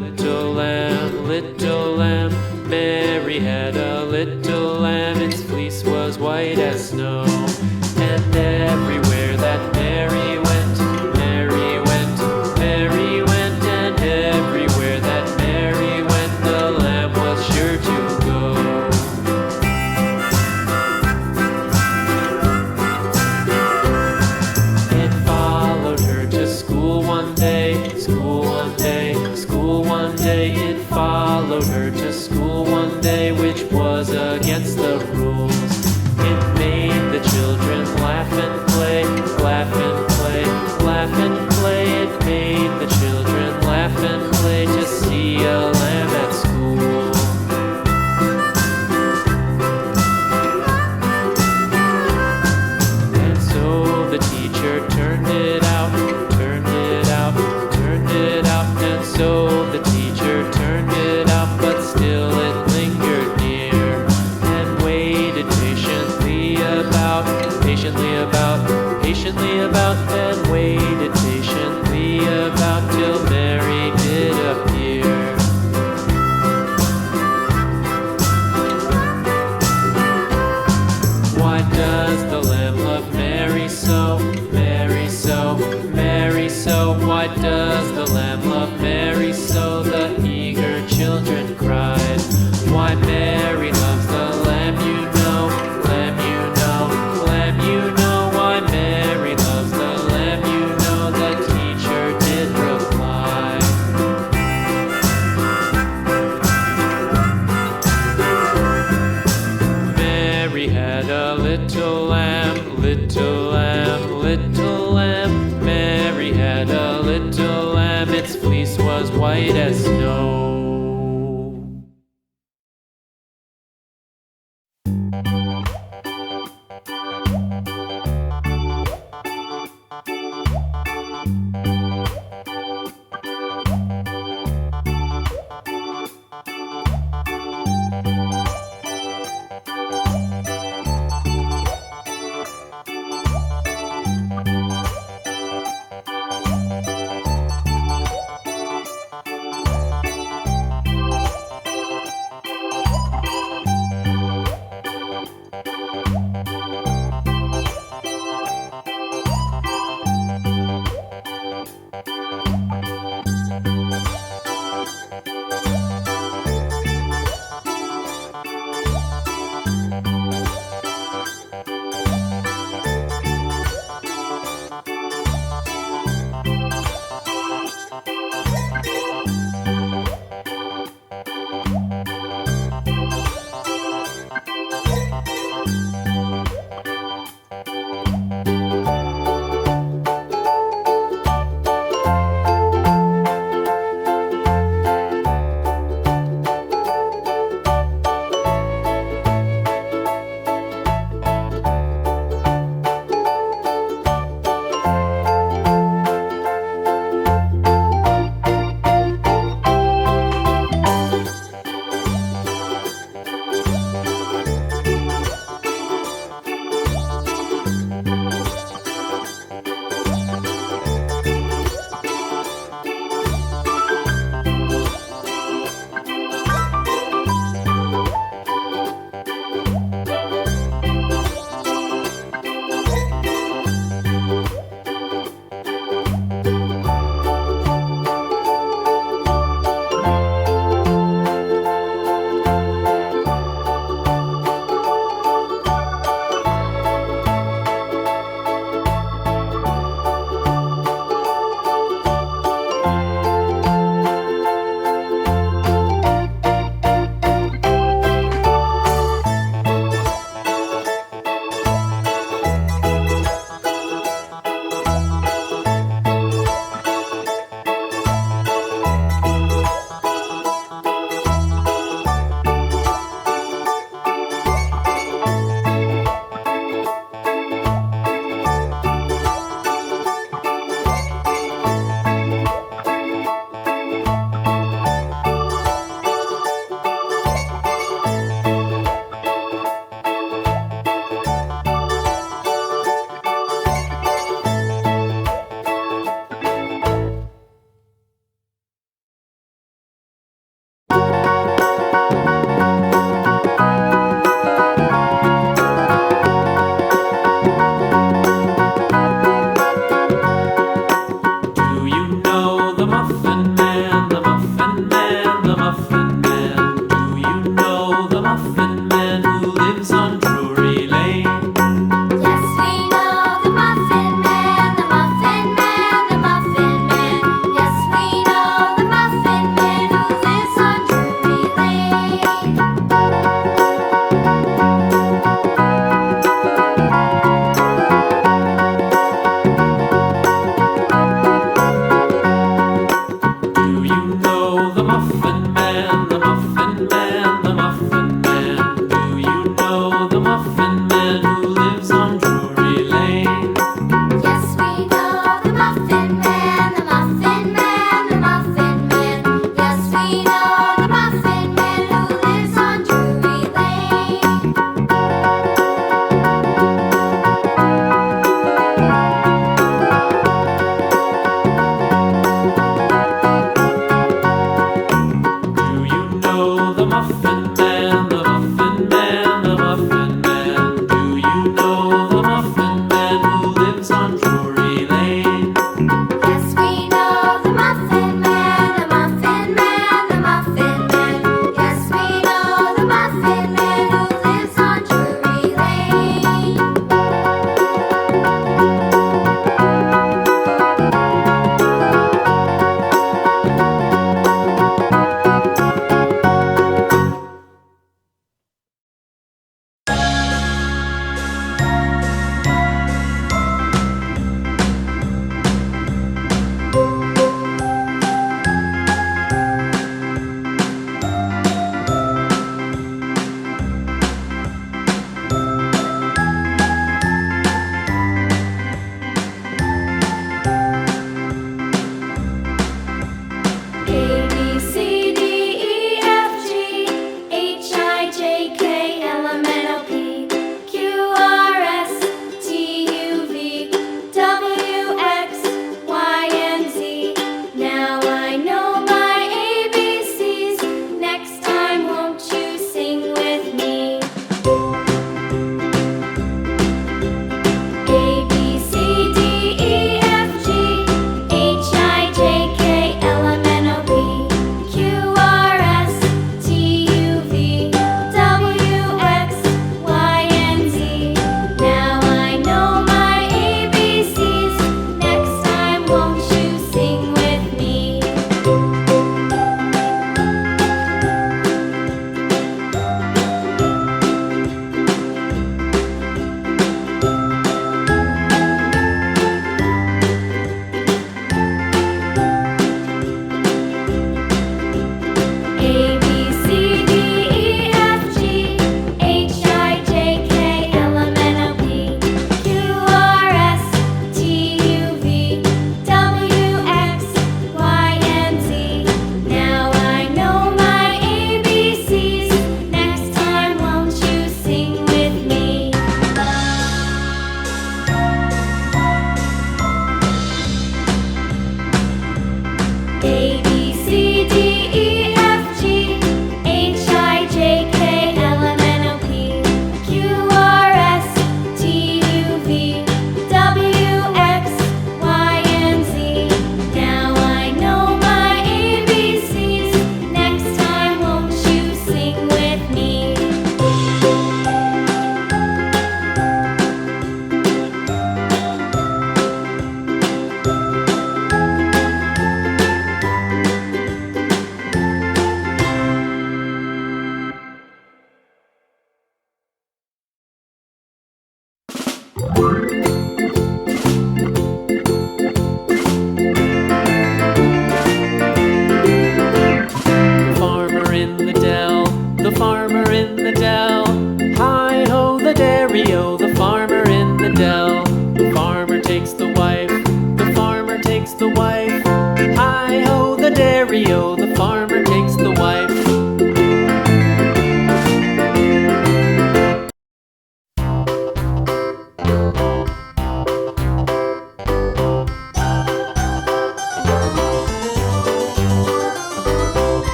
little lamb, little lamb. Mary had a little lamb, its fleece was white as snow. And everywhere that Mary went, Mary went, Mary went. And everywhere that Mary went, the lamb was sure to go. It followed her to school one day, school one day, school one day. It followed her to school one day, which was against the rules. It made the children laugh and play, laugh and play, laugh and play. It made the children laugh and play to see a lamb at school. And so the teacher turned it out, turned it out, turned it out. And so the teacher turned it out, but still it lingered near and waited patiently about, patiently about, patiently about, and waited patiently about till Mary did appear. Why does the lamb love Mary so, Mary so, Mary so? Why does the lamb love Mary so? The eager children cried. Why Mary loves the lamb, you know, lamb, you know, lamb, you know. Why Mary loves the lamb, you know, the teacher did reply. Mary had a little lamb, little lamb, little lamb. Mary had a little lamb, its fleece was white as snow.